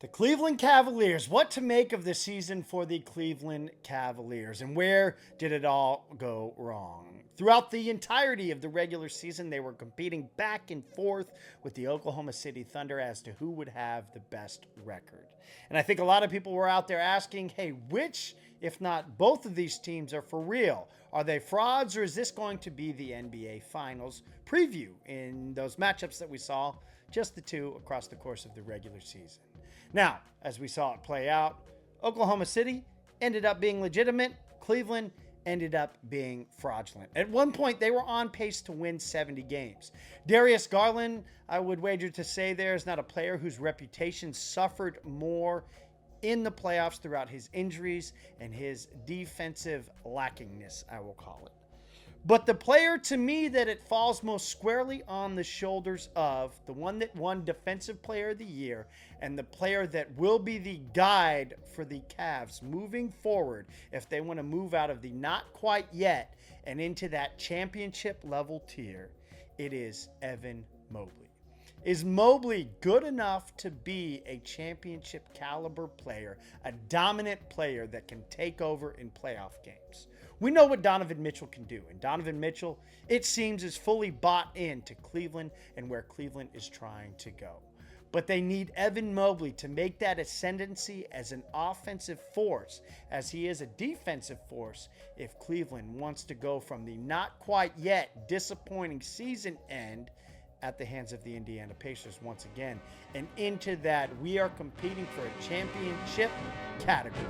The Cleveland Cavaliers. What to make of the season for the Cleveland Cavaliers, and where did it all go wrong? Throughout the entirety of the regular season, they were competing back and forth with the Oklahoma City Thunder as to who would have the best record. And I think a lot of people were out there asking, hey, which, if not both of these teams, are for real? Are they frauds, or is this going to be the NBA Finals preview in those matchups that we saw, just the two across the course of the regular season? Now, as we saw it play out, Oklahoma City ended up being legitimate. Cleveland ended up being fraudulent. At one point, they were on pace to win 70 games. Darius Garland, I would wager to say there, is not a player whose reputation suffered more in the playoffs throughout his injuries and his defensive lackingness, I will call it. But the player to me that it falls most squarely on the shoulders of, the one that won Defensive Player of the Year, and the player that will be the guide for the Cavs moving forward if they want to move out of the not quite yet and into that championship level tier, it is Evan Mobley. Is Mobley good enough to be a championship caliber player, a dominant player that can take over in playoff games? We know what Donovan Mitchell can do, and Donovan Mitchell, it seems, is fully bought into Cleveland and where Cleveland is trying to go. But they need Evan Mobley to make that ascendancy as an offensive force, as he is a defensive force, if Cleveland wants to go from the not quite yet disappointing season end at the hands of the Indiana Pacers once again, and into that we are competing for a championship category.